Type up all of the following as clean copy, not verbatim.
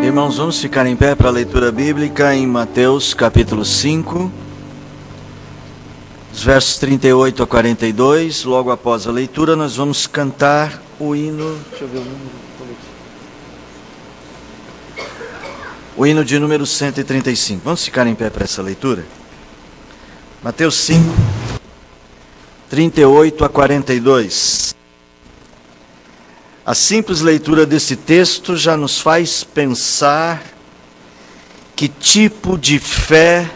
Irmãos, vamos ficar em pé para a leitura bíblica em Mateus capítulo 5, os versos 38 a 42. Logo após a leitura nós vamos cantar o hino, o hino de número 135. Vamos ficar em pé para essa leitura? Mateus 5, 38 a 42. A simples leitura desse texto já nos faz pensar que tipo de fé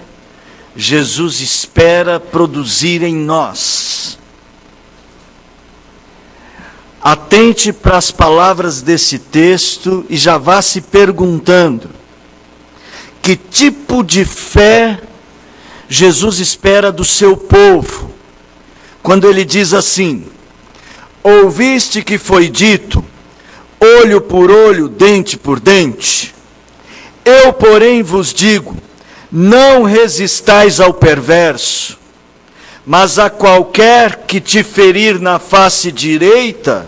Jesus espera produzir em nós. Atente para as palavras desse texto e já vá se perguntando: que tipo de fé Jesus espera do seu povo, quando ele diz assim: ouviste que foi dito, olho por olho, dente por dente? Eu, porém, vos digo, não resistais ao perverso, mas a qualquer que te ferir na face direita,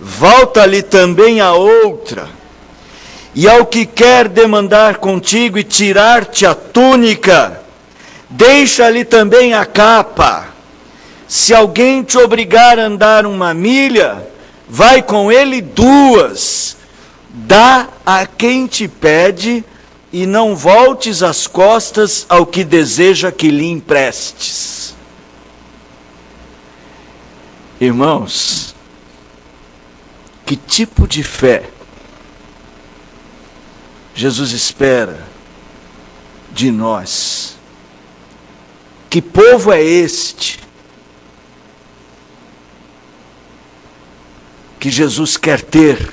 volta-lhe também a outra. E ao que quer demandar contigo e tirar-te a túnica, deixa-lhe também a capa. Se alguém te obrigar a andar 1 milha, vai com ele 2. Dá a quem te pede e não voltes as costas ao que deseja que lhe emprestes. Irmãos, que tipo de fé Jesus espera de nós? Que povo é este que Jesus quer ter?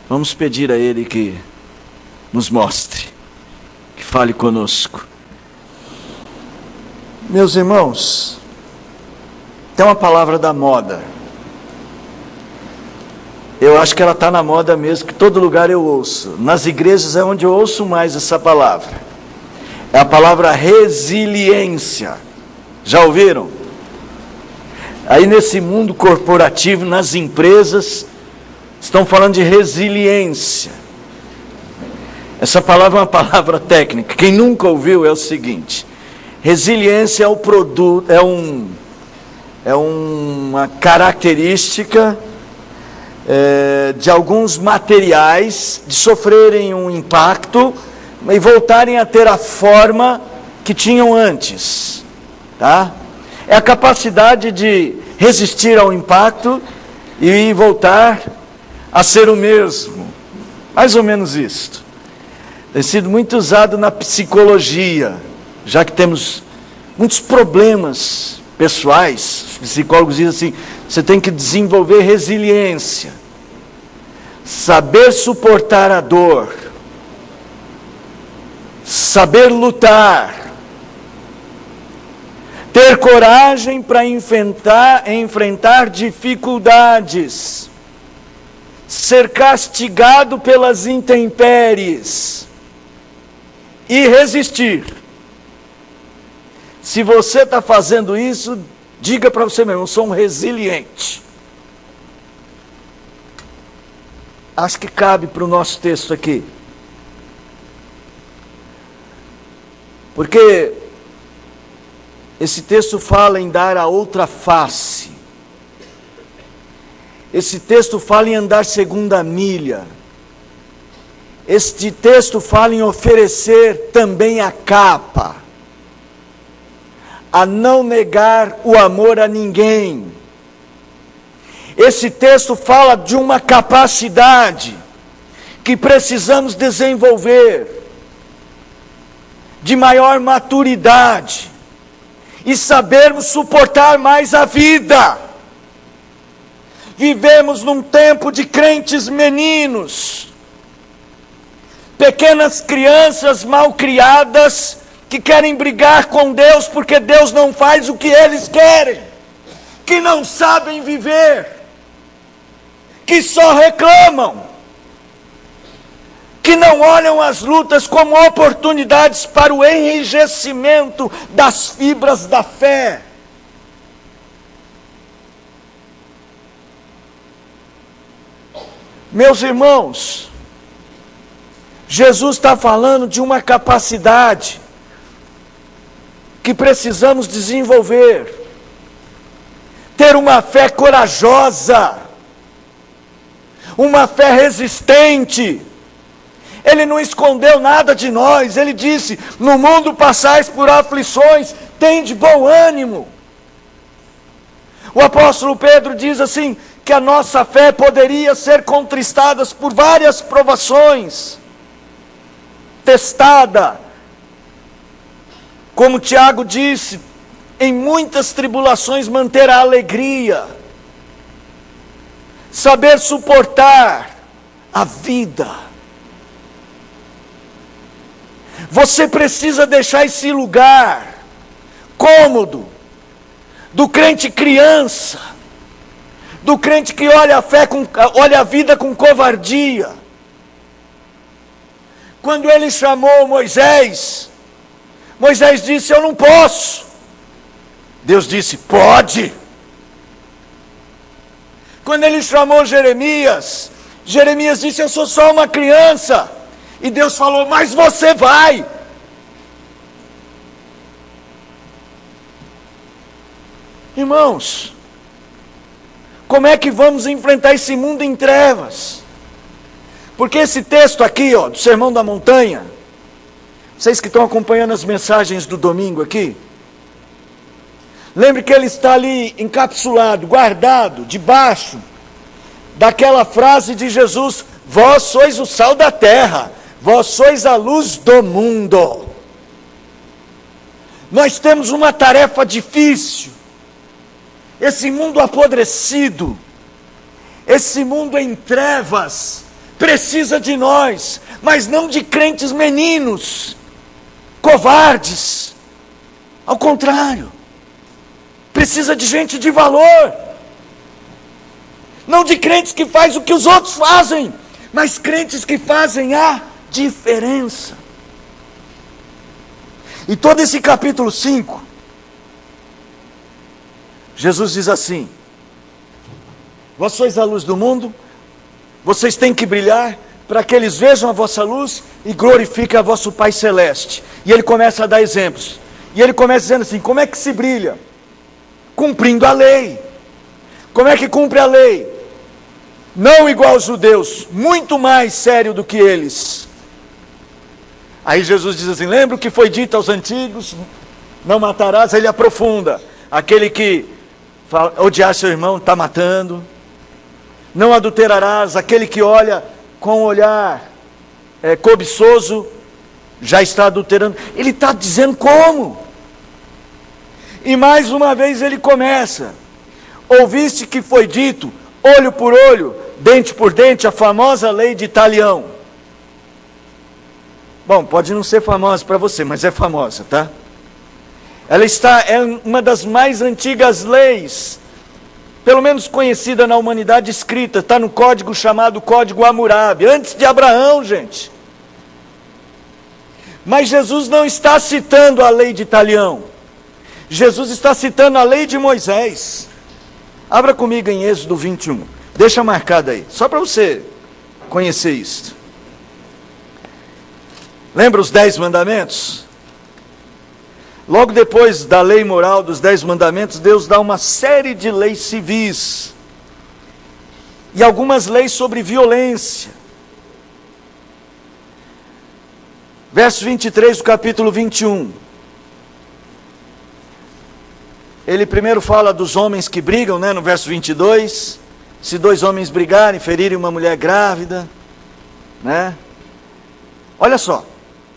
Vamos pedir a Ele que nos mostre, que fale conosco. Meus irmãos, tem uma palavra da moda. Eu acho que ela está na moda mesmo, que todo lugar eu ouço. Nas igrejas é onde eu ouço mais essa palavra. É a palavra resiliência. Já ouviram? Aí nesse mundo corporativo, nas empresas, estão falando de resiliência. Essa palavra é uma palavra técnica. Quem nunca ouviu é o seguinte: resiliência é o produto, é uma característica de alguns materiais de sofrerem um impacto e voltarem a ter a forma que tinham antes, tá? É a capacidade de resistir ao impacto e voltar a ser o mesmo. Mais ou menos isto. Tem sido muito usado na psicologia, já que temos muitos problemas pessoais. Os psicólogos dizem assim: você tem que desenvolver resiliência, saber suportar a dor, saber lutar, ter coragem para enfrentar dificuldades, ser castigado pelas intempéries e resistir. Se você está fazendo isso, diga para você mesmo: eu sou um resiliente. Acho que cabe para o nosso texto aqui. Porque esse texto fala em dar a outra face. Esse texto fala em andar 2 milha. Este texto fala em oferecer também a capa. A não negar o amor a ninguém. Esse texto fala de uma capacidade que precisamos desenvolver, de maior maturidade, e sabermos suportar mais a vida. Vivemos num tempo de crentes meninos, pequenas crianças mal criadas, que querem brigar com Deus porque Deus não faz o que eles querem, que não sabem viver, que só reclamam, que não olham as lutas como oportunidades para o enrijecimento das fibras da fé. Meus irmãos, Jesus está falando de uma capacidade que precisamos desenvolver. Ter uma fé corajosa, uma fé resistente. Ele não escondeu nada de nós, ele disse: no mundo passais por aflições, tende bom ânimo. O apóstolo Pedro diz assim, que a nossa fé poderia ser contristada por várias provações, testada, como Tiago disse, em muitas tribulações manter a alegria, saber suportar a vida. Você precisa deixar esse lugar cômodo, do crente criança, do crente que olha a vida com covardia. Quando ele chamou Moisés, Moisés disse: eu não posso. Deus disse: pode. Quando ele chamou Jeremias, Jeremias disse: eu sou só uma criança. E Deus falou: mas você vai. Irmãos, como é que vamos enfrentar esse mundo em trevas? Porque esse texto aqui, do Sermão da Montanha, vocês que estão acompanhando as mensagens do domingo aqui, lembre que ele está ali encapsulado, guardado, debaixo daquela frase de Jesus: vós sois o sal da terra, vós sois a luz do mundo. Nós temos uma tarefa difícil. Esse mundo apodrecido, esse mundo em trevas, precisa de nós, mas não de crentes meninos, covardes. Ao contrário, precisa de gente de valor, não de crentes que fazem o que os outros fazem, mas crentes que fazem a diferença. E todo esse capítulo 5, Jesus diz assim: vós sois a luz do mundo, vocês têm que brilhar para que eles vejam a vossa luz e glorifiquem a vosso Pai Celeste. E ele começa a dar exemplos. E ele começa dizendo assim: como é que se brilha? Cumprindo a lei. Como é que cumpre a lei? Não igual aos judeus, muito mais sério do que eles. Aí Jesus diz assim: lembra o que foi dito aos antigos? Não matarás. Ele aprofunda: aquele que odiar seu irmão está matando. Não adulterarás. Aquele que olha com um olhar cobiçoso já está adulterando. Ele está dizendo como. E mais uma vez ele começa: ouviste que foi dito, olho por olho, dente por dente, a famosa lei de Talião. Bom, pode não ser famosa para você, mas é famosa, tá? É uma das mais antigas leis, pelo menos conhecida na humanidade, escrita. Está no código chamado Código Hammurabi, antes de Abraão, gente. Mas Jesus não está citando a lei de Talião. Jesus está citando a lei de Moisés. Abra comigo em Êxodo 21. Deixa marcado aí, só para você conhecer isso. Lembra os 10 mandamentos? Logo depois da lei moral dos 10 mandamentos, Deus dá uma série de leis civis. E algumas leis sobre violência. Verso 23 do capítulo 21. Ele primeiro fala dos homens que brigam, no verso 22. Se 2 homens brigarem, ferirem uma mulher grávida, Olha só,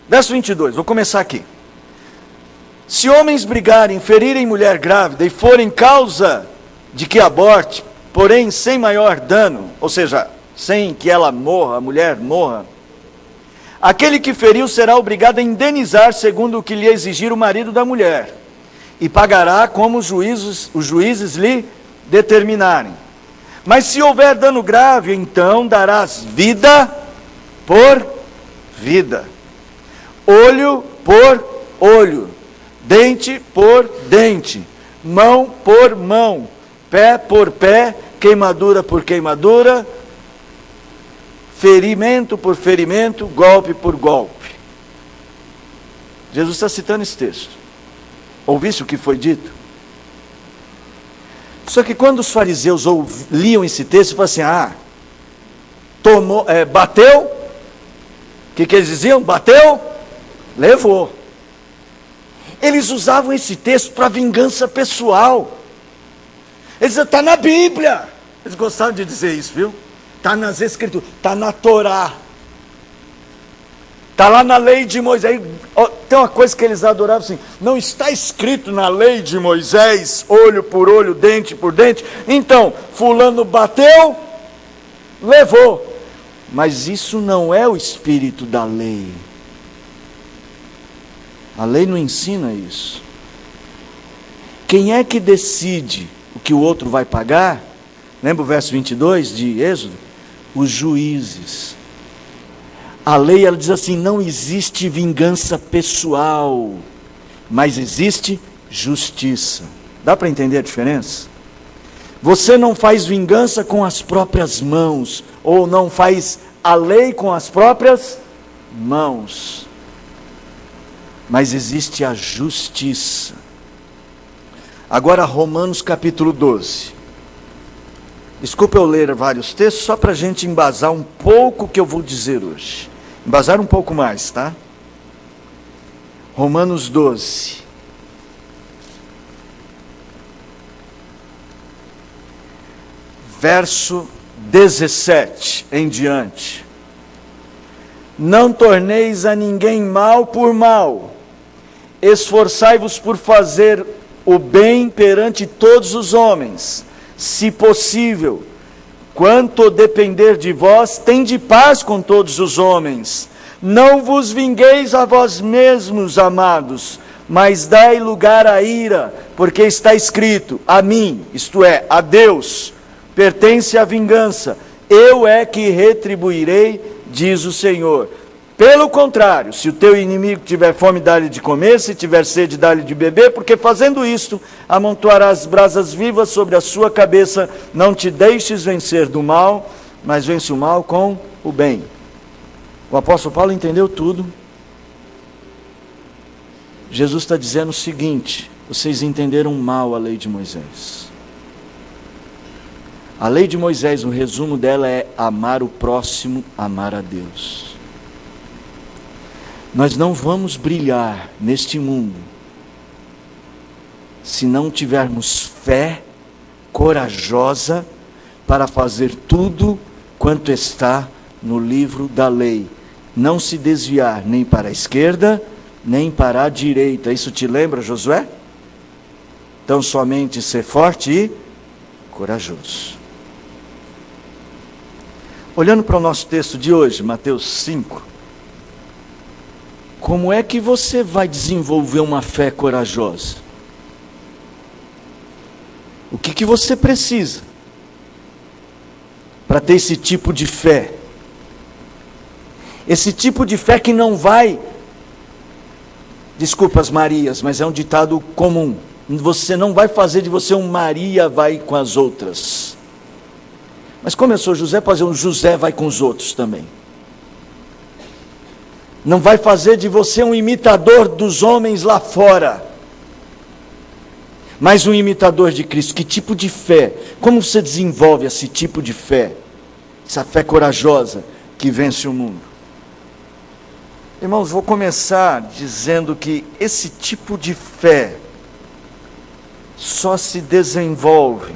verso 22, vou começar aqui. Se homens brigarem, ferirem mulher grávida e forem causa de que aborte, porém sem maior dano, ou seja, sem que ela morra, a mulher morra, aquele que feriu será obrigado a indenizar segundo o que lhe exigir o marido da mulher, e pagará como os juízes lhe determinarem. Mas se houver dano grave, então darás vida por vida, olho por olho, dente por dente, mão por mão, pé por pé, queimadura por queimadura, ferimento por ferimento, golpe por golpe. Jesus está citando esse texto. Ouviste o que foi dito? Só que quando os fariseus liam esse texto, falavam assim, bateu, o que eles diziam? Bateu, levou. Eles usavam esse texto para vingança pessoal. Eles diziam, está na Bíblia. Eles gostavam de dizer isso, viu? Está nas Escrituras, está na Torá. Está lá na lei de Moisés. Tem uma coisa que eles adoravam assim, não está escrito na lei de Moisés, olho por olho, dente por dente. Então, fulano bateu, levou. Mas isso não é o espírito da lei. A lei não ensina isso. Quem é que decide o que o outro vai pagar? Lembra o verso 22 de Êxodo? Os juízes. A lei, ela diz assim, não existe vingança pessoal, mas existe justiça. Dá para entender a diferença? Você não faz vingança com as próprias mãos, ou não faz a lei com as próprias mãos, mas existe a justiça. Agora Romanos capítulo 12. Desculpa eu ler vários textos, só para a gente embasar um pouco o que eu vou dizer hoje. Embasar um pouco mais, tá? Romanos 12. Verso 17 em diante. Não torneis a ninguém mal por mal. Esforçai-vos por fazer o bem perante todos os homens. Se possível, quanto depender de vós, tende paz com todos os homens. Não vos vingueis a vós mesmos, amados, mas dai lugar à ira, porque está escrito, a mim, isto é, a Deus, pertence a vingança, eu é que retribuirei, diz o Senhor. Pelo contrário, se o teu inimigo tiver fome, dá-lhe de comer, se tiver sede, dá-lhe de beber, porque fazendo isto, amontoarás brasas vivas sobre a sua cabeça. Não te deixes vencer do mal, mas vence o mal com o bem. O apóstolo Paulo entendeu tudo. Jesus está dizendo o seguinte, vocês entenderam mal a lei de Moisés. A lei de Moisés, o resumo dela é amar o próximo, amar a Deus. Nós não vamos brilhar neste mundo se não tivermos fé corajosa para fazer tudo quanto está no livro da lei. Não se desviar nem para a esquerda, nem para a direita. Isso te lembra, Josué? Então somente ser forte e corajoso. Olhando para o nosso texto de hoje, Mateus 5. Como é que você vai desenvolver uma fé corajosa? O que você precisa para ter esse tipo de fé? Esse tipo de fé que não vai, desculpa as Marias, mas é um ditado comum. Você não vai fazer de você um Maria vai com as outras. Mas como eu sou José, pode ser um José vai com os outros também. Não vai fazer de você um imitador dos homens lá fora, mas um imitador de Cristo. Que tipo de fé? Como você desenvolve esse tipo de fé? Essa fé corajosa que vence o mundo. Irmãos, vou começar dizendo que esse tipo de fé só se desenvolve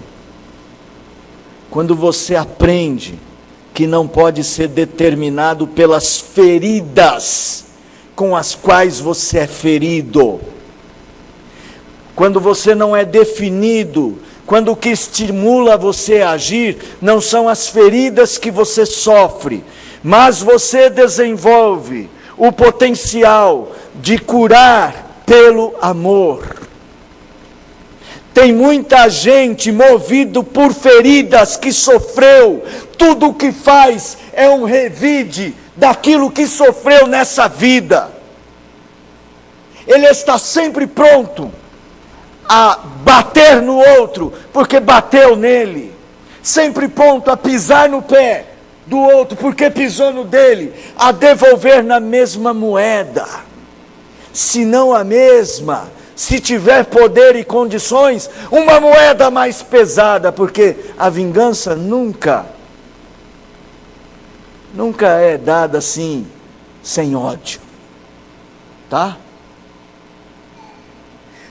quando você aprende que não pode ser determinado pelas feridas com as quais você é ferido. Quando você não é definido, quando o que estimula você a agir não são as feridas que você sofre, mas você desenvolve o potencial de curar pelo amor. Tem muita gente movido por feridas que sofreu. Tudo o que faz é um revide daquilo que sofreu nessa vida. Ele está sempre pronto a bater no outro, porque bateu nele. Sempre pronto a pisar no pé do outro porque pisou no dele, a devolver na mesma moeda, se não a mesma, se tiver poder e condições, uma moeda mais pesada, porque a vingança nunca é dada assim, sem ódio, tá?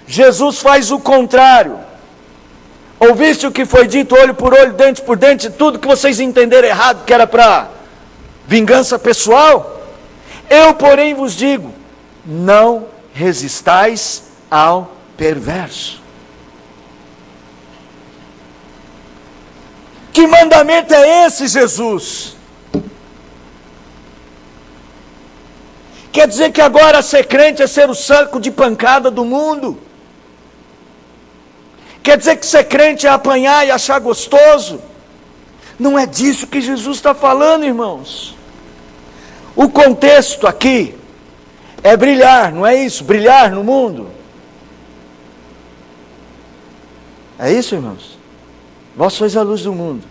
Jesus faz o contrário. Ouviste o que foi dito, olho por olho, dente por dente, tudo que vocês entenderam errado, que era para vingança pessoal? Eu, porém, vos digo, não resistais ao perverso. Que mandamento é esse, Jesus? Quer dizer que agora ser crente é ser o saco de pancada do mundo? Quer dizer que ser crente é apanhar e achar gostoso? Não é disso que Jesus está falando, irmãos. O contexto aqui é brilhar, não é isso? Brilhar no mundo. É isso, irmãos? Vós sois a luz do mundo.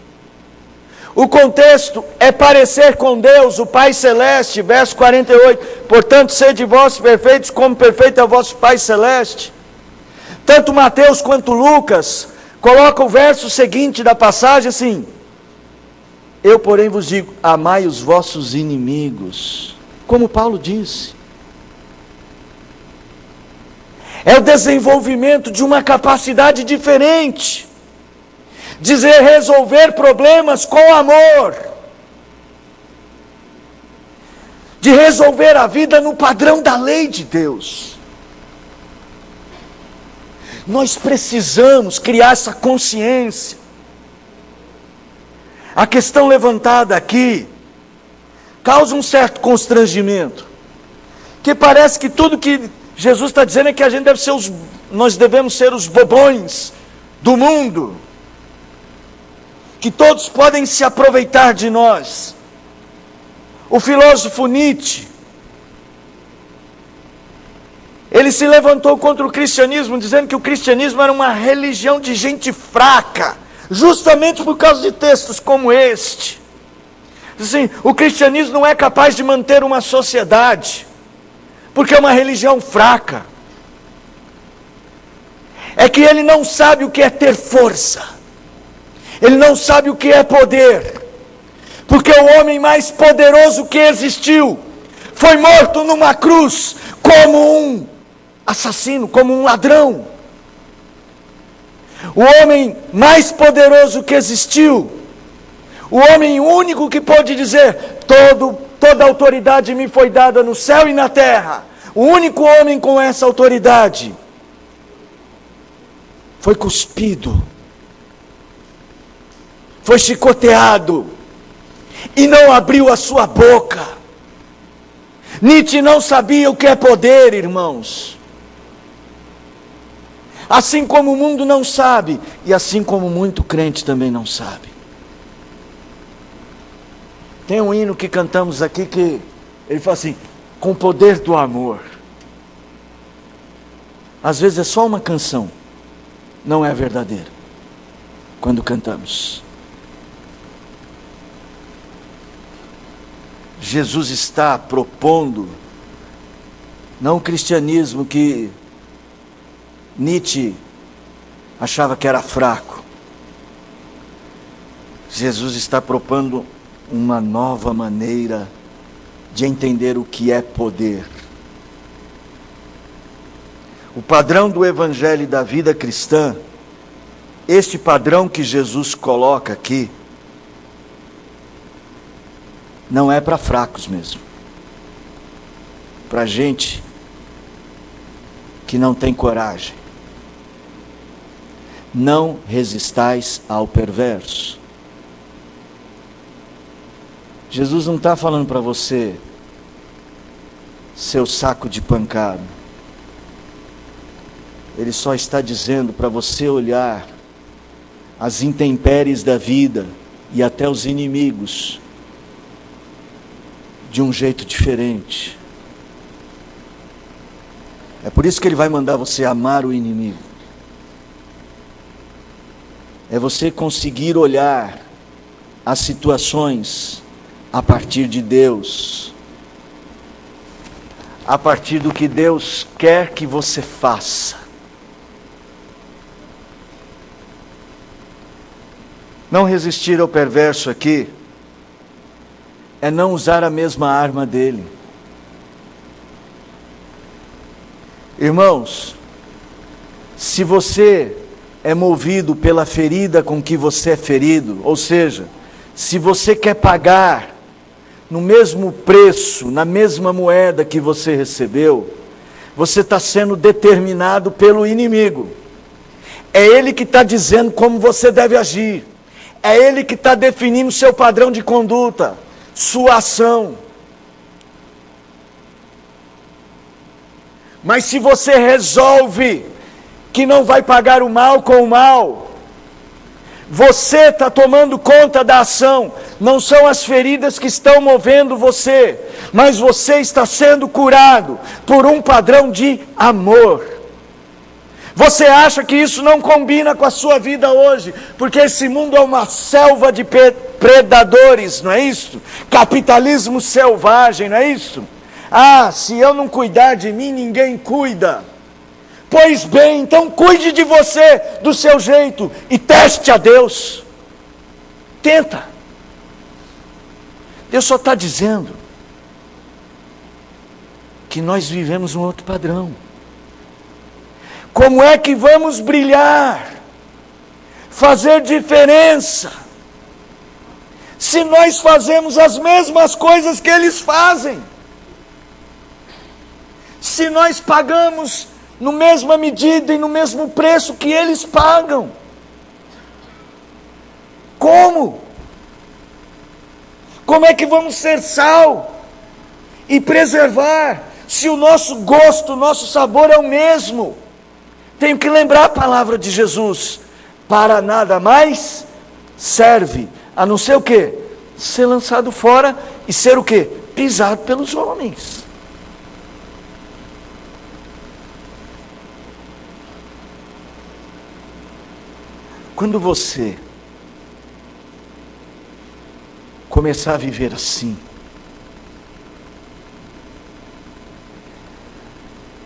O contexto é parecer com Deus, o Pai Celeste, verso 48. Portanto, sede vós perfeitos, como perfeito é o vosso Pai Celeste. Tanto Mateus quanto Lucas colocam o verso seguinte da passagem assim: eu, porém, vos digo, amai os vossos inimigos. Como Paulo disse. É o desenvolvimento de uma capacidade diferente. De resolver problemas com amor. De resolver a vida no padrão da lei de Deus. Nós precisamos criar essa consciência. A questão levantada aqui causa um certo constrangimento, que parece que tudo que Jesus está dizendo é que a gente deve ser nós devemos ser os bobões do mundo, que todos podem se aproveitar de nós. O filósofo Nietzsche, ele se levantou contra o cristianismo, dizendo que o cristianismo era uma religião de gente fraca, justamente por causa de textos como este. Assim, o cristianismo não é capaz de manter uma sociedade, porque é uma religião fraca. É que ele não sabe o que é ter força, ele não sabe o que é poder, porque o homem mais poderoso que existiu foi morto numa cruz como um assassino, como um ladrão. O homem mais poderoso que existiu, o homem único que pode dizer, toda autoridade me foi dada no céu e na terra, o único homem com essa autoridade, foi cuspido, foi chicoteado, e não abriu a sua boca. Nietzsche não sabia o que é poder, irmãos. Assim como o mundo não sabe, e assim como muito crente também não sabe. Tem um hino que cantamos aqui que ele fala assim, com o poder do amor. Às vezes é só uma canção, não é verdadeira, quando cantamos. Jesus está propondo, não o cristianismo que Nietzsche achava que era fraco. Jesus está propondo uma nova maneira de entender o que é poder. O padrão do evangelho e da vida cristã, este padrão que Jesus coloca aqui, não é para fracos mesmo. Para gente que não tem coragem. Não resistais ao perverso. Jesus não está falando para você, seu saco de pancada. Ele só está dizendo para você olhar as intempéries da vida e até os inimigos de um jeito diferente. É por isso que ele vai mandar você amar o inimigo. É você conseguir olhar as situações a partir de Deus, a partir do que Deus quer que você faça. Não resistir ao perverso aqui é não usar a mesma arma dele. Irmãos, se você é movido pela ferida com que você é ferido, ou seja, se você quer pagar no mesmo preço, na mesma moeda que você recebeu, você está sendo determinado pelo inimigo. É ele que está dizendo como você deve agir. É ele que está definindo seu padrão de conduta, sua ação. Mas se você resolve que não vai pagar o mal com o mal, você está tomando conta da ação. Não são as feridas que estão movendo você, mas você está sendo curado por um padrão de amor. Você acha que isso não combina com a sua vida hoje, porque esse mundo é uma selva de predadores, não é isso? Capitalismo selvagem, não é isso? Ah, se eu não cuidar de mim, ninguém cuida. Pois bem, então cuide de você, do seu jeito, e teste a Deus. Tenta. Deus só está dizendo que nós vivemos um outro padrão. Como é que vamos brilhar, fazer diferença, se nós fazemos as mesmas coisas que eles fazem? Se nós pagamos na mesma medida e no mesmo preço que eles pagam? Como? Como é que vamos ser sal e preservar, se o nosso gosto, o nosso sabor é o mesmo? Tenho que lembrar a palavra de Jesus: para nada mais serve, a não ser o quê? Ser lançado fora e ser o quê? Pisado pelos homens. Quando você começar a viver assim,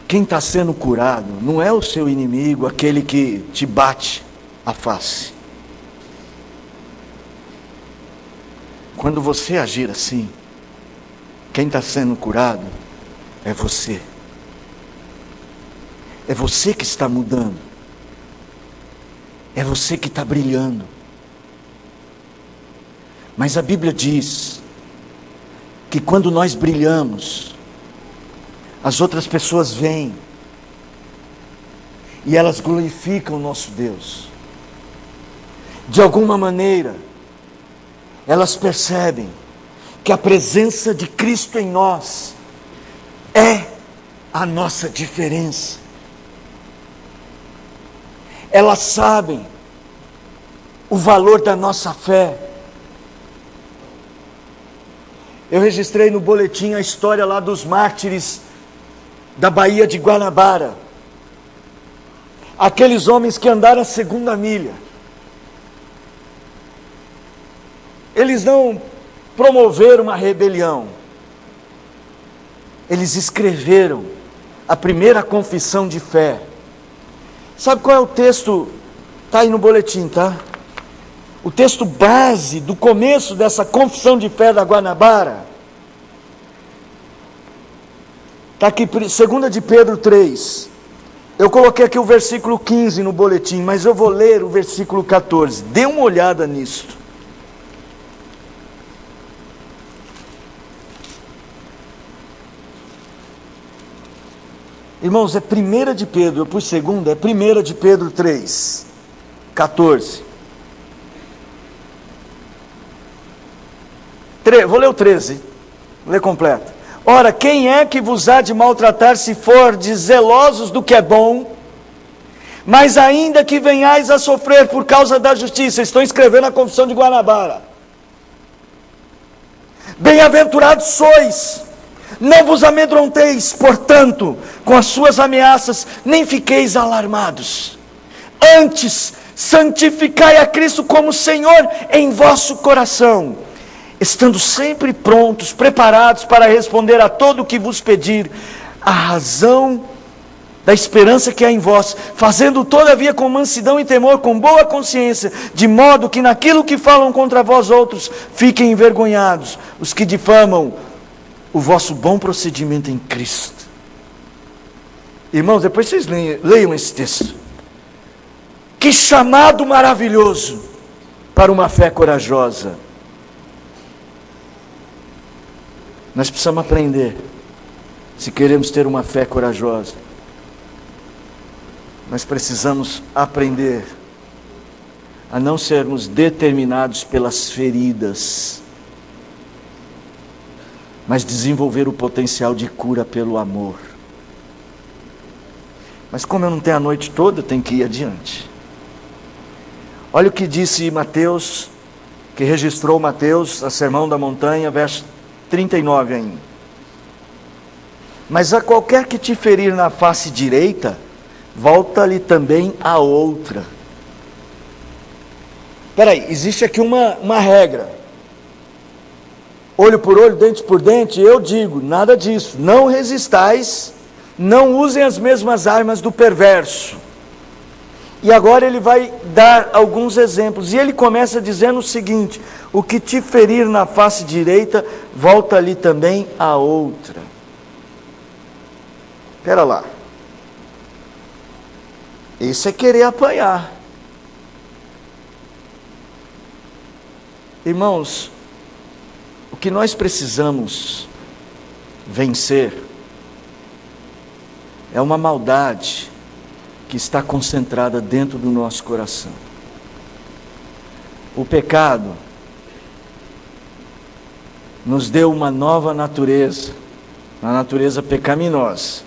quem está sendo curado não é o seu inimigo, aquele que te bate a face. Quando você agir assim, quem está sendo curado é você. É você que está mudando. É você que está brilhando. Mas a Bíblia diz que quando nós brilhamos, as outras pessoas vêm e elas glorificam o nosso Deus. De alguma maneira, elas percebem que a presença de Cristo em nós é a nossa diferença. Elas sabem o valor da nossa fé. Eu registrei no boletim a história lá dos mártires da Baía de Guanabara. Aqueles homens que andaram a segunda milha. Eles não promoveram uma rebelião. Eles escreveram a primeira confissão de fé. Sabe qual é o texto? Está aí no boletim, tá? O texto base do começo dessa confissão de fé da Guanabara. Está aqui, 2 de Pedro 3. Eu coloquei aqui o versículo 15 no boletim, mas eu vou ler o versículo 14. Dê uma olhada nisto. Irmãos, é 1 de Pedro, eu pus segunda, é 1 de Pedro 3, 14. Vou ler o 13, vou ler completo. Ora, quem é que vos há de maltratar se fordes zelosos do que é bom, mas ainda que venhais a sofrer por causa da justiça? Estou escrevendo a confissão de Guanabara. Bem-aventurados sois, não vos amedronteis, portanto, com as suas ameaças, nem fiqueis alarmados. Antes, santificai a Cristo como Senhor em vosso coração, estando sempre prontos, preparados para responder a todo o que vos pedir, a razão da esperança que há em vós, fazendo todavia com mansidão e temor, com boa consciência, de modo que naquilo que falam contra vós outros, fiquem envergonhados os que difamam o vosso bom procedimento em Cristo. Irmãos, depois vocês leiam esse texto. Que chamado maravilhoso para uma fé corajosa. Nós precisamos aprender, se queremos ter uma fé corajosa, nós precisamos aprender a não sermos determinados pelas feridas, mas desenvolver o potencial de cura pelo amor. Mas como eu não tenho a noite toda, eu tenho que ir adiante. Olha o que disse Mateus, que registrou Mateus, a Sermão da Montanha, verso 39 ainda. Mas a qualquer que te ferir na face direita, volta-lhe também a outra. Espera aí, existe aqui uma regra. Olho por olho, dente por dente, eu digo, nada disso. Não resistais, não usem as mesmas armas do perverso. E agora ele vai dar alguns exemplos. E ele começa dizendo o seguinte: o que te ferir na face direita, volta-lhe também a outra. Espera lá. Isso é querer apanhar. Irmãos, o que nós precisamos vencer é uma maldade que está concentrada dentro do nosso coração. O pecado nos deu uma nova natureza, uma natureza pecaminosa,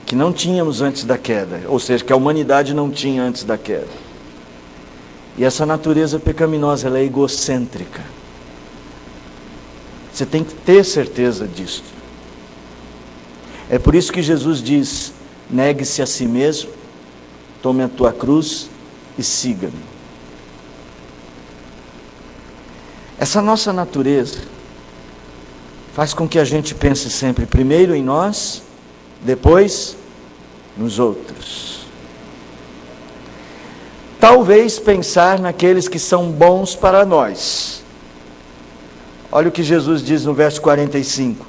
que não tínhamos antes da queda, ou seja, que a humanidade não tinha antes da queda. E essa natureza pecaminosa, ela é egocêntrica. Você tem que ter certeza disso. É por isso que Jesus diz: negue-se a si mesmo, tome a tua cruz e siga-me. Essa nossa natureza faz com que a gente pense sempre primeiro em nós, depois nos outros. Talvez pensar naqueles que são bons para nós. Olha o que Jesus diz no verso 45.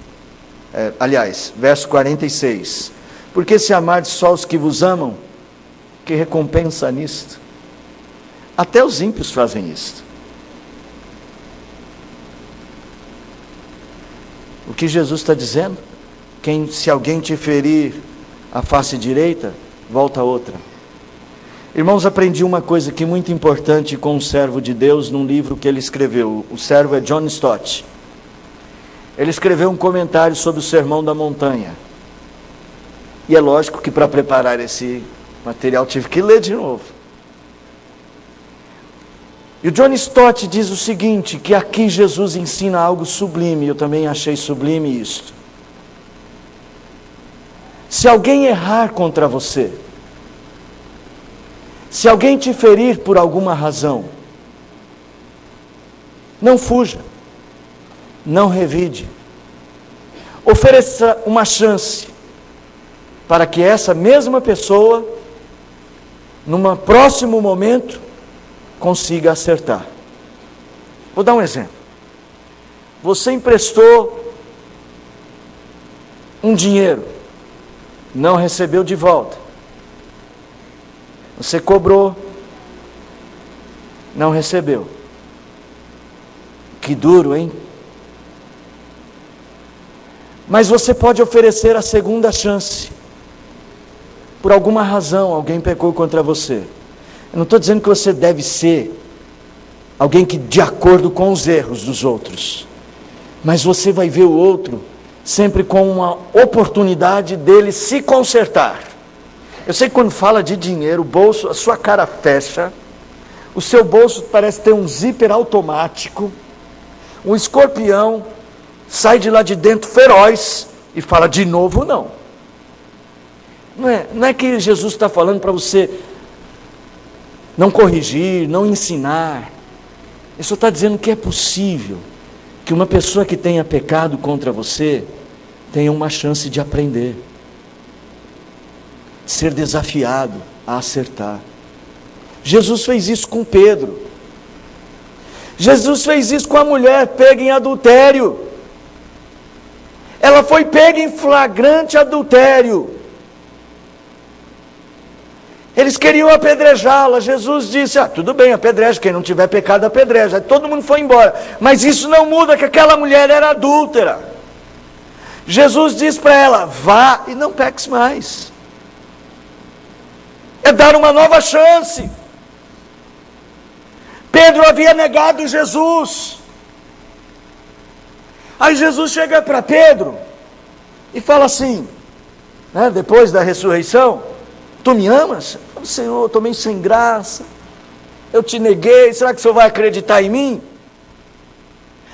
Verso 46. Porque se amardes só os que vos amam, que recompensa há nisto? Até os ímpios fazem isto. O que Jesus está dizendo? Se alguém te ferir a face direita, volta a outra. Irmãos, aprendi uma coisa aqui muito importante com um servo de Deus num livro que ele escreveu. O servo é John Stott. Ele escreveu um comentário sobre o Sermão da Montanha. E é lógico que para preparar esse material tive que ler de novo. E o John Stott diz o seguinte, que aqui Jesus ensina algo sublime. Eu também achei sublime isto. Se alguém errar contra você, se alguém te ferir por alguma razão, não fuja, não revide, ofereça uma chance para que essa mesma pessoa, num próximo momento, consiga acertar. Vou dar um exemplo. Você emprestou um dinheiro, não recebeu de volta. Você cobrou, não recebeu. Que duro, hein? Mas você pode oferecer a segunda chance. Por alguma razão, alguém pecou contra você. Eu não estou dizendo que você deve ser alguém que de acordo com os erros dos outros. Mas você vai ver o outro sempre com uma oportunidade dele se consertar. Eu sei que quando fala de dinheiro, o bolso, a sua cara fecha, o seu bolso parece ter um zíper automático, um escorpião sai de lá de dentro feroz e fala: de novo não. Não é que Jesus está falando para você não corrigir, não ensinar. Ele só está dizendo que é possível que uma pessoa que tenha pecado contra você tenha uma chance de aprender, de ser desafiado a acertar. Jesus fez isso com Pedro. Jesus fez isso com a mulher pega em adultério. Ela foi pega em flagrante adultério. Eles queriam apedrejá-la. Jesus disse: tudo bem, apedreja, quem não tiver pecado apedreja. Aí todo mundo foi embora. Mas isso não muda que aquela mulher era adúltera. Jesus diz para ela: vá e não peques mais. É dar uma nova chance. Pedro havia negado Jesus. Aí Jesus chega para Pedro e fala assim, depois da ressurreição: tu me amas? Senhor, eu estou meio sem graça, eu te neguei, será que o Senhor vai acreditar em mim?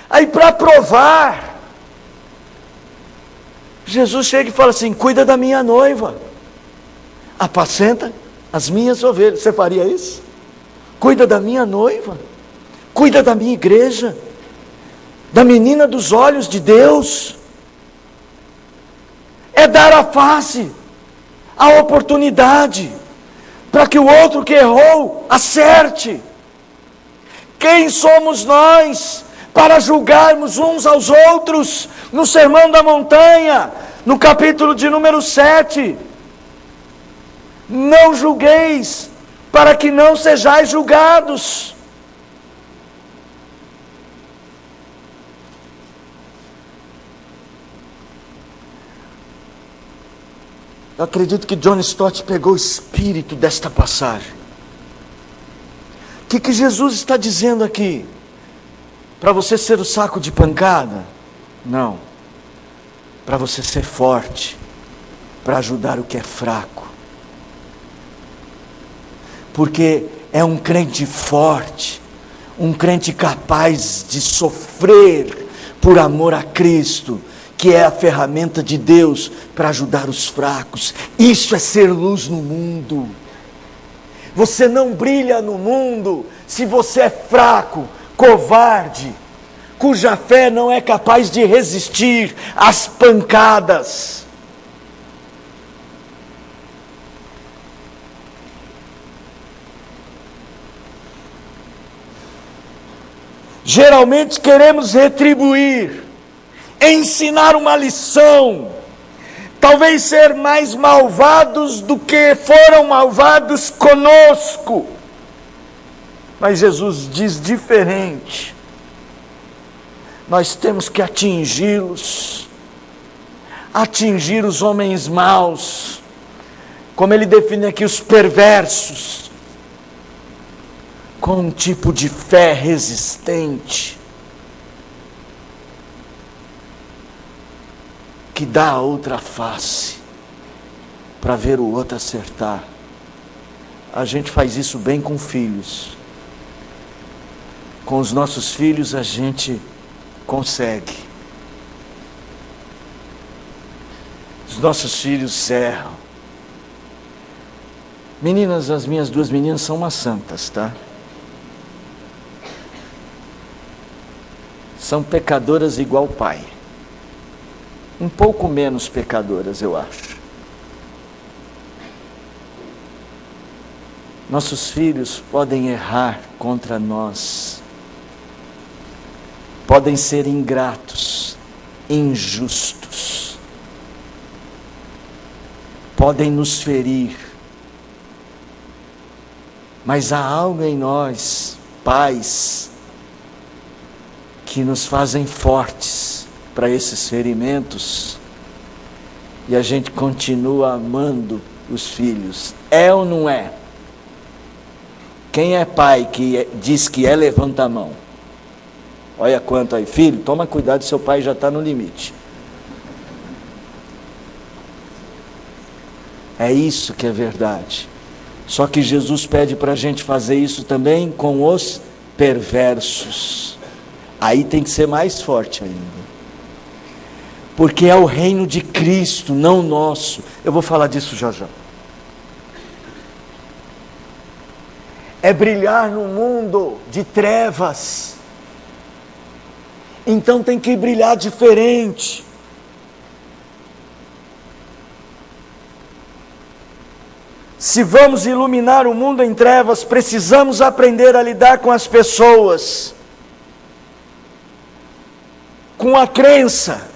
Aí, para provar, Jesus chega e fala assim: cuida da minha noiva, apacenta as minhas ovelhas. Você faria isso? Cuida da minha noiva, cuida da minha igreja, da menina dos olhos de Deus. É dar a face, a oportunidade, para que o outro que errou acerte. Quem somos nós para julgarmos uns aos outros? No Sermão da Montanha, no capítulo de número 7, não julgueis, para que não sejais julgados. Eu acredito que John Stott pegou o espírito desta passagem. O que Jesus está dizendo aqui? Para você ser o saco de pancada? Não. Para você ser forte, para ajudar o que é fraco. Porque é um crente forte, um crente capaz de sofrer por amor a Cristo, que é a ferramenta de Deus para ajudar os fracos. Isso é ser luz no mundo. Você não brilha no mundo se você é fraco, covarde, cuja fé não é capaz de resistir às pancadas. Geralmente queremos retribuir, ensinar uma lição, talvez ser mais malvados do que foram malvados conosco. Mas Jesus diz diferente. Nós temos que atingi-los, atingir os homens maus, como ele define aqui, os perversos, com um tipo de fé resistente, que dá a outra face, para ver o outro acertar. A gente faz isso bem com filhos. Com os nossos filhos a gente consegue. Os nossos filhos erram. Meninas, as minhas duas meninas são umas santas, tá? São pecadoras igual o pai. Um pouco menos pecadoras, eu acho. Nossos filhos podem errar contra nós, podem ser ingratos, injustos, podem nos ferir, mas há algo em nós, pais, que nos fazem fortes para esses ferimentos, e a gente continua amando os filhos. É ou não é? Quem é pai que diz que é, levanta a mão. Olha quanto aí, filho, toma cuidado, seu pai já está no limite. É isso que é verdade. Só que Jesus pede para a gente fazer isso também com os perversos. Aí tem que ser mais forte ainda. Porque é o reino de Cristo, não nosso. Eu vou falar disso já já. É brilhar no mundo de trevas. Então tem que brilhar diferente. Se vamos iluminar o mundo em trevas, precisamos aprender a lidar com as pessoas, com a crença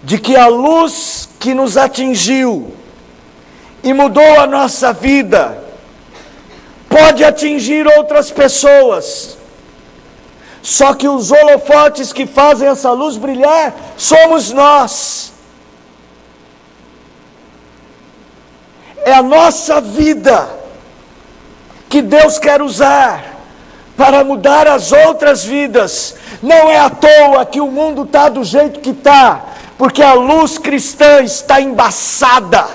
de que a luz que nos atingiu e mudou a nossa vida pode atingir outras pessoas. Só que os holofotes que fazem essa luz brilhar somos nós. É a nossa vida que Deus quer usar para mudar as outras vidas. Não é à toa que o mundo está do jeito que está, porque a luz cristã está embaçada.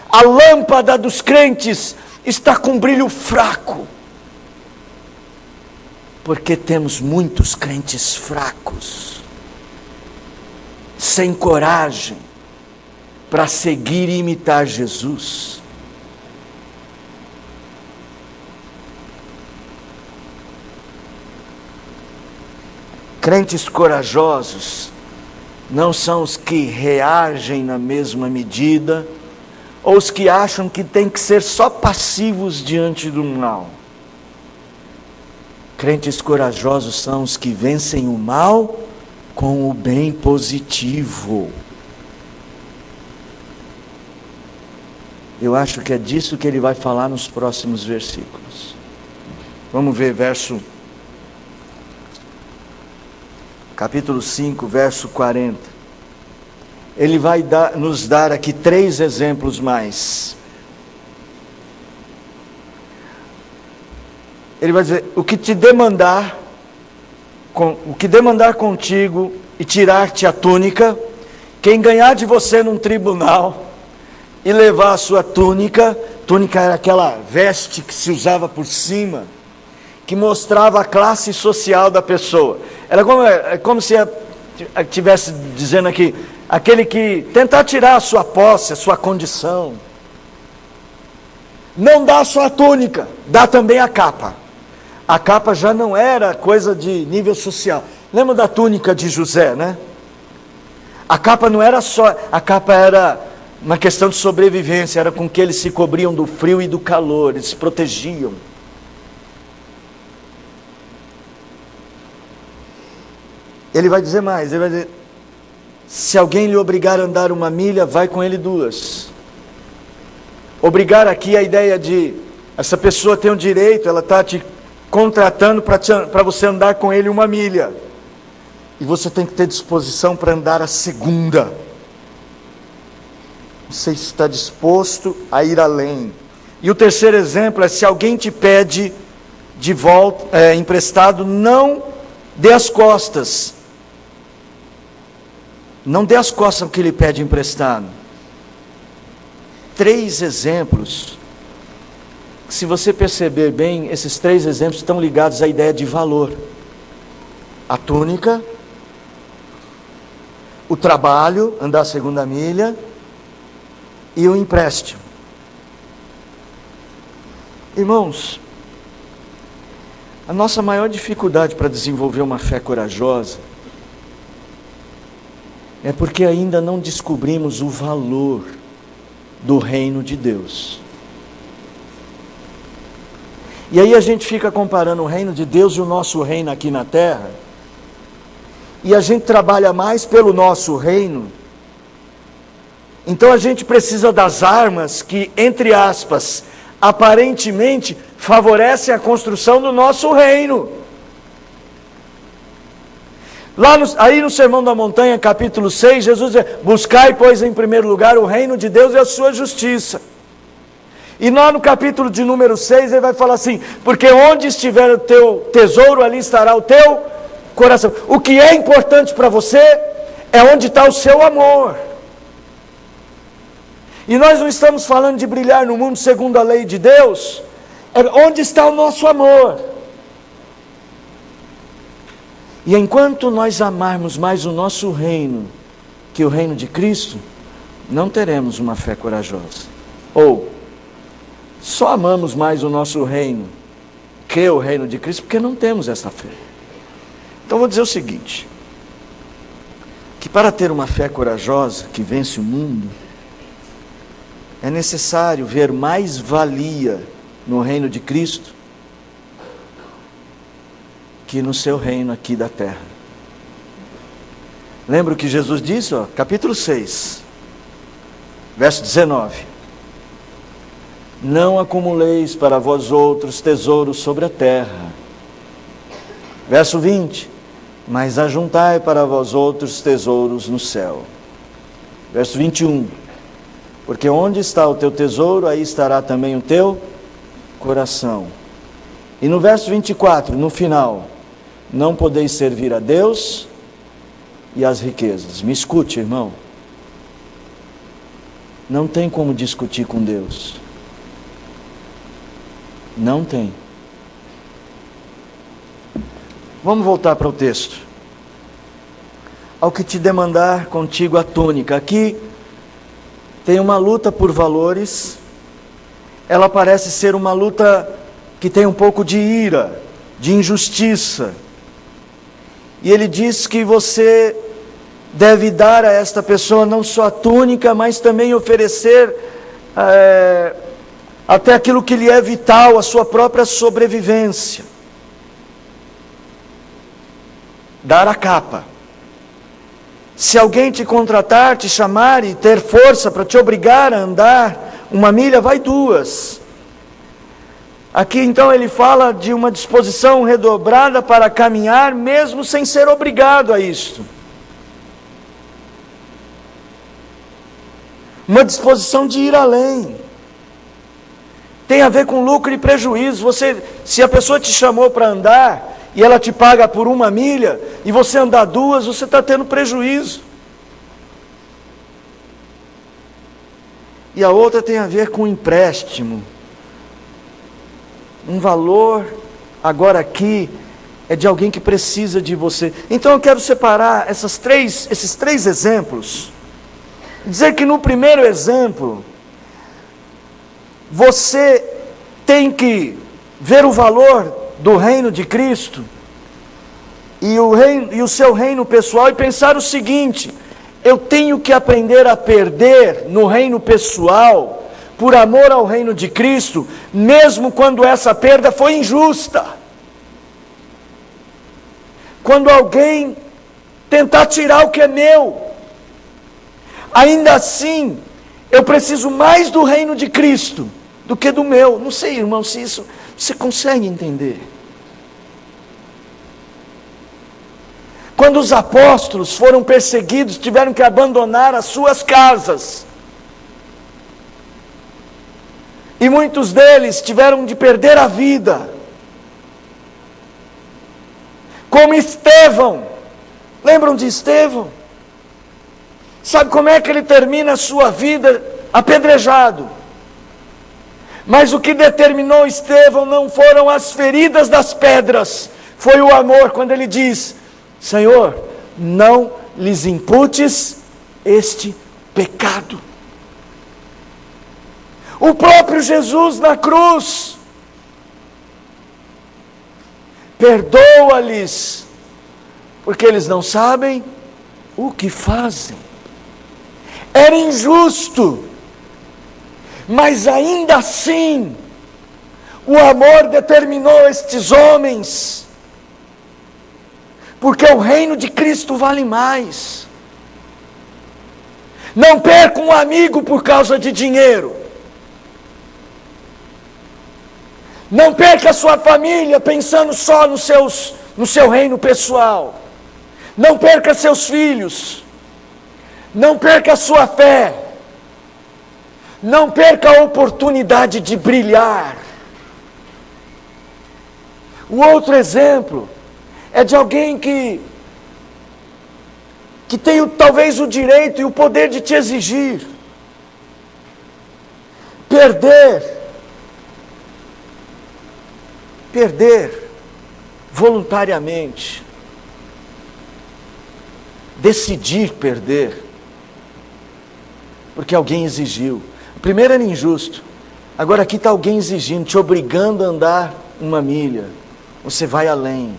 A lâmpada dos crentes está com brilho fraco. Porque temos muitos crentes fracos, sem coragem para seguir e imitar Jesus. Crentes corajosos não são os que reagem na mesma medida, ou os que acham que tem que ser só passivos diante do mal. Crentes corajosos são os que vencem o mal com o bem positivo. Eu acho que é disso que ele vai falar nos próximos versículos. Vamos ver capítulo 5, verso 40. Ele vai nos dar aqui 3 exemplos mais. Ele vai dizer: o que demandar contigo e tirar-te a túnica, quem ganhar de você num tribunal e levar a sua túnica era aquela veste que se usava por cima, que mostrava a classe social da pessoa. Era como se estivesse dizendo aqui, aquele que tentar tirar a sua posse, a sua condição, não dá a sua túnica, dá também a capa. A capa já não era coisa de nível social. Lembra da túnica de José, né? A capa não era só, a capa era uma questão de sobrevivência, era com que eles se cobriam do frio e do calor, eles se protegiam. Ele vai dizer mais, ele vai dizer: se alguém lhe obrigar a andar 1 milha, vai com ele 2. Obrigar aqui é a ideia de, essa pessoa tem o direito, ela está te contratando para você andar com ele 1 milha. E você tem que ter disposição para andar a 2ª. Você está disposto a ir além. E o 3º exemplo é: se alguém te pede de volta, emprestado, não dê as costas. Não dê as costas ao que ele pede emprestado. 3 exemplos. Se você perceber bem, esses 3 exemplos estão ligados à ideia de valor. A túnica, o trabalho, andar a 2ª milha, e o empréstimo. Irmãos, a nossa maior dificuldade para desenvolver uma fé corajosa é porque ainda não descobrimos o valor do reino de Deus. E aí a gente fica comparando o reino de Deus e o nosso reino aqui na terra, e a gente trabalha mais pelo nosso reino. Então a gente precisa das armas que, entre aspas, aparentemente favorecem a construção do nosso reino. Aí no Sermão da Montanha, capítulo 6, Jesus diz: buscai, pois, em primeiro lugar o reino de Deus e a sua justiça. E lá no capítulo de número 6, ele vai falar assim: porque onde estiver o teu tesouro, ali estará o teu coração. O que é importante para você é onde está o seu amor. E nós não estamos falando de brilhar no mundo segundo a lei de Deus, é onde está o nosso amor. E enquanto nós amarmos mais o nosso reino que o reino de Cristo, não teremos uma fé corajosa. Ou só amamos mais o nosso reino que o reino de Cristo porque não temos essa fé. Então vou dizer o seguinte: que para ter uma fé corajosa que vence o mundo, é necessário ver mais valia no reino de Cristo que no seu reino aqui da terra. Lembra o que Jesus disse, capítulo 6, verso 19: não acumuleis para vós outros tesouros sobre a terra. Verso 20: mas ajuntai para vós outros tesouros no céu. Verso 21: porque onde está o teu tesouro, aí estará também o teu coração. E no verso 24, no final: não podeis servir a Deus e às riquezas. Me escute, irmão. Não tem como discutir com Deus. Não tem. Vamos voltar para o texto. Ao que te demandar contigo a túnica. Aqui tem uma luta por valores. Ela parece ser uma luta que tem um pouco de ira, de injustiça. E ele diz que você deve dar a esta pessoa não só a túnica, mas também oferecer até aquilo que lhe é vital, a sua própria sobrevivência. Dar a capa. Se alguém te contratar, te chamar e ter força para te obrigar a andar 1 milha, vai 2. Aqui então ele fala de uma disposição redobrada para caminhar, mesmo sem ser obrigado a isto. Uma disposição de ir além. Tem a ver com lucro e prejuízo. Se a pessoa te chamou para andar e ela te paga por 1 milha e você andar 2, você está tendo prejuízo. E a outra tem a ver com empréstimo. Um valor, agora aqui, é de alguém que precisa de você. Então eu quero separar esses três exemplos. Dizer que no primeiro exemplo, você tem que ver o valor do reino de Cristo e o seu reino pessoal e pensar o seguinte: eu tenho que aprender a perder no reino pessoal por amor ao reino de Cristo, mesmo quando essa perda foi injusta. Quando alguém tentar tirar o que é meu, ainda assim, eu preciso mais do reino de Cristo do que do meu. Não sei, irmão, se isso você consegue entender. Quando os apóstolos foram perseguidos, tiveram que abandonar as suas casas. E muitos deles tiveram de perder a vida. Como Estevão. Lembram de Estevão? Sabe como é que ele termina a sua vida? Apedrejado. Mas o que determinou Estevão não foram as feridas das pedras, foi o amor, quando ele diz: Senhor, não lhes imputes este pecado. O próprio Jesus na cruz, perdoa-lhes, porque eles não sabem o que fazem. Era injusto, mas ainda assim, o amor determinou estes homens, porque o reino de Cristo vale mais. Não perca um amigo por causa de dinheiro. Não perca a sua família pensando só no seu reino pessoal. Não perca seus filhos. Não perca a sua fé. Não perca a oportunidade de brilhar. O outro exemplo é de alguém que tem talvez o direito e o poder de te exigir. Perder voluntariamente, decidir perder, porque alguém exigiu. O primeiro era injusto, agora aqui está alguém exigindo, te obrigando a andar 1 milha, você vai além.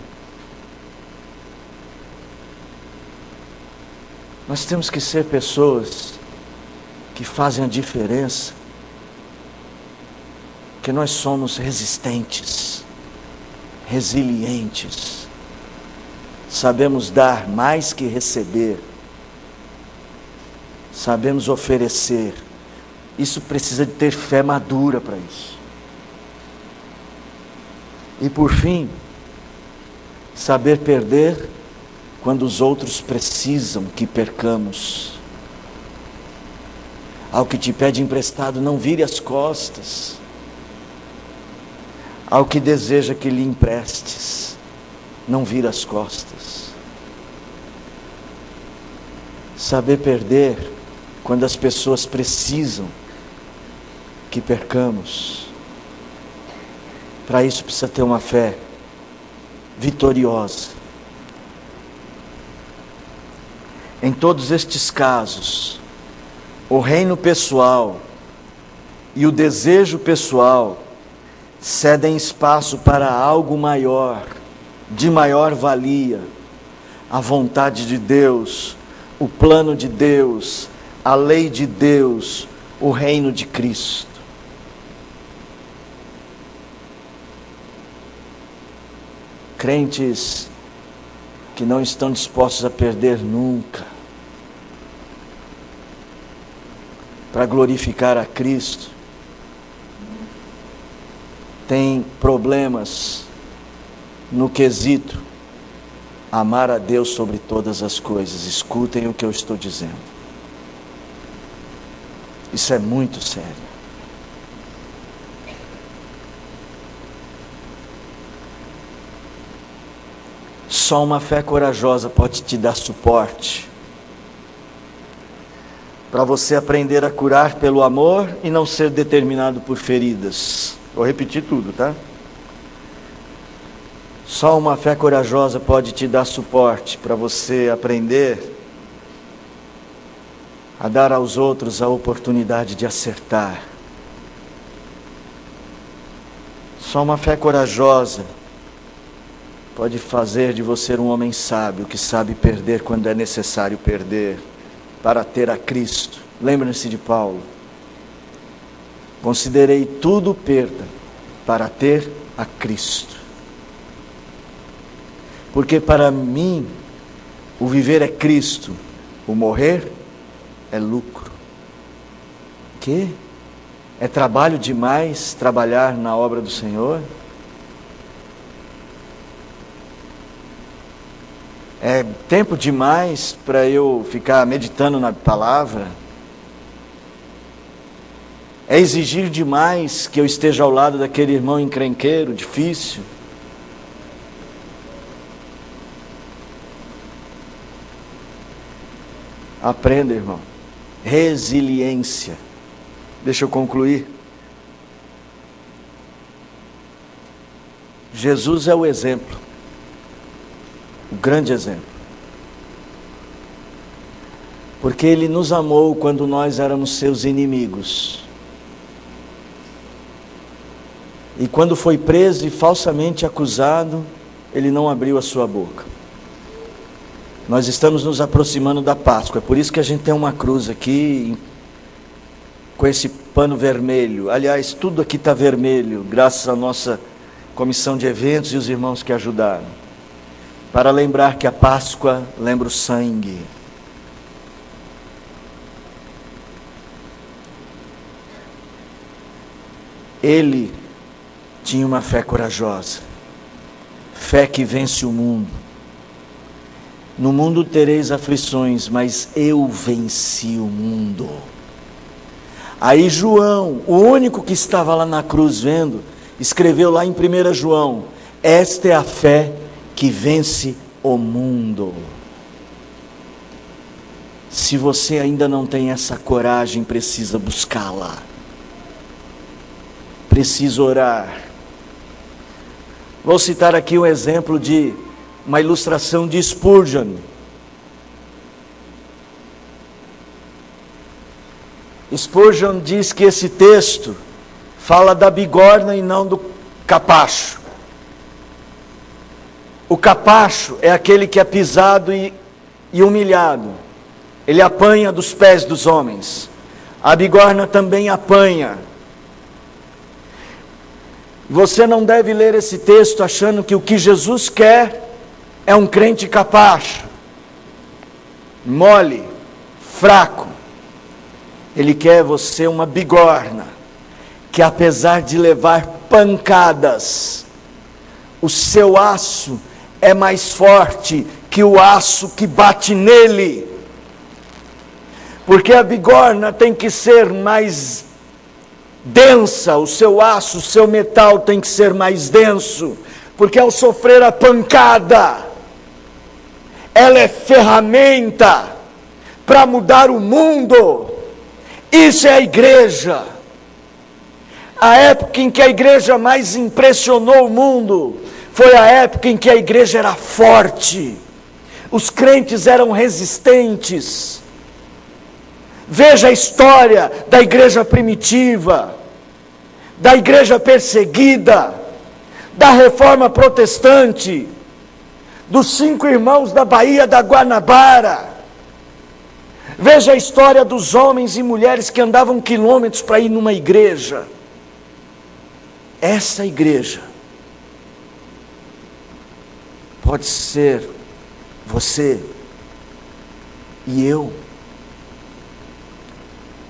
Nós temos que ser pessoas que fazem a diferença, que nós somos resistentes, resilientes, sabemos dar mais que receber, sabemos oferecer. Isso precisa de ter fé madura para isso. E por fim, saber perder quando os outros precisam que percamos. Ao que te pede emprestado, não vire as costas. Ao que deseja que lhe emprestes, não vire as costas. Saber perder quando as pessoas precisam que percamos. Para isso precisa ter uma fé vitoriosa. Em todos estes casos, o reino pessoal e o desejo pessoal cedem espaço para algo maior, de maior valia, a vontade de Deus, o plano de Deus, a lei de Deus, o reino de Cristo. Crentes que não estão dispostos a perder nunca, para glorificar a Cristo, tem problemas no quesito amar a Deus sobre todas as coisas. Escutem o que eu estou dizendo. Isso é muito sério. Só uma fé corajosa pode te dar suporte para você aprender a curar pelo amor e não ser determinado por feridas. Vou repetir tudo, tá? Só uma fé corajosa pode te dar suporte para você aprender a dar aos outros a oportunidade de acertar. Só uma fé corajosa pode fazer de você um homem sábio, que sabe perder quando é necessário perder, para ter a Cristo. Lembre-se de Paulo. Considerei tudo perda para ter a Cristo. Porque para mim, o viver é Cristo, o morrer é lucro. Que? É trabalho demais trabalhar na obra do Senhor? É tempo demais para eu ficar meditando na palavra? É exigir demais que eu esteja ao lado daquele irmão encrenqueiro, difícil? Aprenda, irmão. Resiliência. Deixa eu concluir. Jesus é o exemplo. O grande exemplo. Porque Ele nos amou quando nós éramos seus inimigos. E quando foi preso e falsamente acusado, Ele não abriu a sua boca. Nós estamos nos aproximando da Páscoa. É por isso que a gente tem uma cruz aqui, com esse pano vermelho. Aliás, tudo aqui está vermelho, graças à nossa comissão de eventos e os irmãos que ajudaram. Para lembrar que a Páscoa lembra o sangue. Ele tinha uma fé corajosa. Fé que vence o mundo. No mundo tereis aflições, mas eu venci o mundo. Aí João, o único que estava lá na cruz vendo, escreveu lá em 1 João: esta é a fé que vence o mundo. Se você ainda não tem essa coragem, precisa buscá-la. Precisa orar. Vou citar aqui um exemplo de uma ilustração de Spurgeon. Spurgeon diz que esse texto fala da bigorna e não do capacho. O capacho é aquele que é pisado e humilhado. ele apanha dos pés dos homens. A bigorna também apanha. Você não deve ler esse texto achando que o que Jesus quer é um crente capacho, mole, fraco. Ele quer você uma bigorna, que apesar de levar pancadas, o seu aço é mais forte que o aço que bate nele. Porque a bigorna tem que ser mais densa, o seu aço, o seu metal tem que ser mais denso, porque ao sofrer a pancada, ela é ferramenta para mudar o mundo. Isso é a igreja. A época em que a igreja mais impressionou o mundo foi a época em que a igreja era forte, os crentes eram resistentes. Veja a história da igreja primitiva, da igreja perseguida, da reforma protestante, dos 5 irmãos da Baía da Guanabara. Veja a história dos homens e mulheres que andavam quilômetros para ir numa igreja. Essa igreja pode ser você e eu,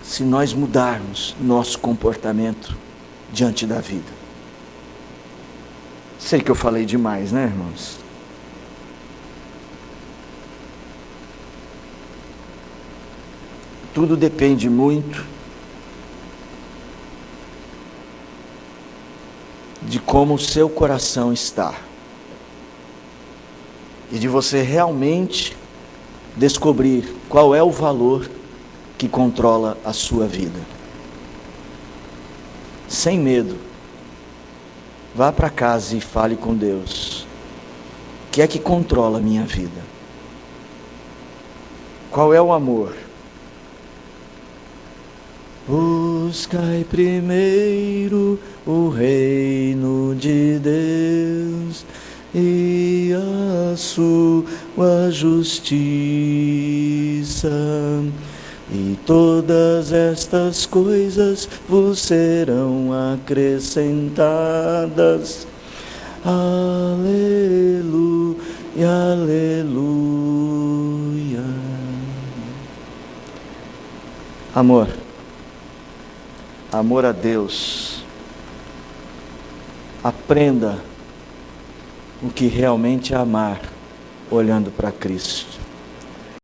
se nós mudarmos nosso comportamento diante da vida. Sei que eu falei demais, né, irmãos? Tudo depende muito de como o seu coração está e de você realmente descobrir qual é o valor que controla a sua vida. Sem medo, vá para casa e fale com Deus. O que é que controla a minha vida? Qual é o amor? Buscai primeiro o reino de Deus e a sua justiça, e todas estas coisas vos serão acrescentadas. Aleluia, aleluia. Amor a Deus. Aprenda o que realmente é amar, olhando para Cristo.